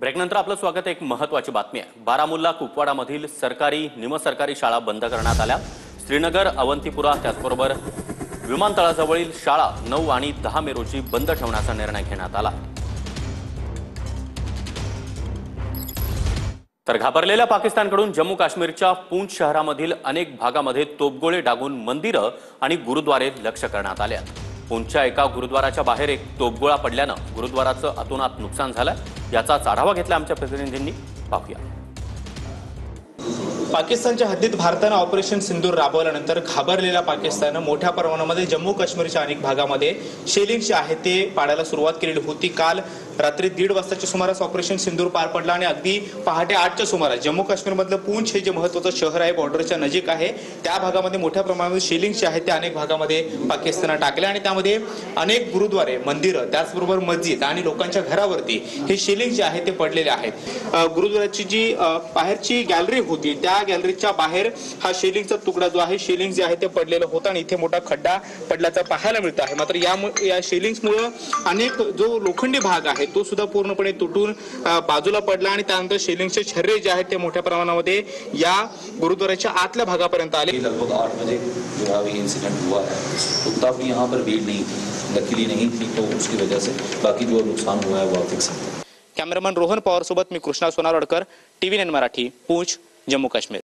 ब्रेकनंतर आपलं स्वागत. एक महत्त्वाची बातमी आहे. बारामुल्ला कुपवाडामधील सरकारी निमसरकारी शाळा बंद करण्यात आल्या. श्रीनगर, अवंतीपुरा त्याचबरोबर विमानतळाजवळील शाळा 9 आणि 10 मे रोजी बंद ठेवण्याचा निर्णय घेण्यात आला. तर घाबरलेल्या पाकिस्तानकडून जम्मू काश्मीरच्या पूंछ शहरामधील अनेक भागामध्ये तोफगोळे डागून मंदिरं आणि गुरुद्वारे लक्ष्य करण्यात आले आहेत. पूंछच्या एका गुरुद्वाराच्या बाहेर एक तोफगोळा पडल्यानं गुरुद्वाराचं अतोनात नुकसान झालं. याचाच आढावा घेतला आमच्या प्रतिनिधींनी. पाहूया. पाकिस्तानच्या हद्दीत भारतानं ऑपरेशन सिंदूर राबवल्यानंतर घाबरलेल्या पाकिस्ताननं मोठ्या प्रमाणामध्ये जम्मू काश्मीरच्या अनेक भागामध्ये शेलिंग जे आहे ते पाडायला सुरुवात केलेली होती. काल रात्री 1:30 वाजताच्या सुमारास ऑपरेशन सिंदूर पार पडला आणि अगदी पहाटे 8च्या सुमारास जम्मू काश्मीरमधलं पूंछ हे जे महत्त्वाचं शहर आहे, बॉर्डरच्या नजीक आहे, त्या भागामध्ये मोठ्या प्रमाणामध्ये शेलिंग जे आहे ते अनेक भागामध्ये पाकिस्ताननं टाकले आणि त्यामध्ये अनेक गुरुद्वारे, मंदिरं, त्याचबरोबर मस्जिद आणि लोकांच्या घरावरती हे शेलिंग जे आहे ते पडलेले आहेत. गुरुद्वाराची जी बाहेरची गॅलरी होती त्या गॅलरीच्या बाहेर हा शेलिंगचा तुकडा जो आहे, शेलिंग जे आहे ते पडलेलं होतं आणि इथे मोठा खड्डा पडल्याचा पाहायला मिळत आहे. मात्र या शेलिंग्समुळे अनेक जो लोखंडी भाग आहे तो सुद्धा पूर्णपणे तुटून बाजूला पडला आणि त्यानंतर शेलिंगचे छर्रे जे आहेत ते मोठ्या प्रमाणामध्ये या गुरुद्वाराच्या आतल्या भागापर्यंत आले. लगभग 8 बजे जो है इंसिडेंट हुआ है, तो तब यहाँ पर भीड़ नहीं थी, लकीली नहीं थी, तो उसकी वजह से बाकी जो नुकसान हुआ है वो आप देख सकते हैं. कॅमेरामॅन रोहन पवार सोबत मी कृष्णा सोनारवडकर, TV9 मराठी, पूंछ, जम्मू काश्मीर.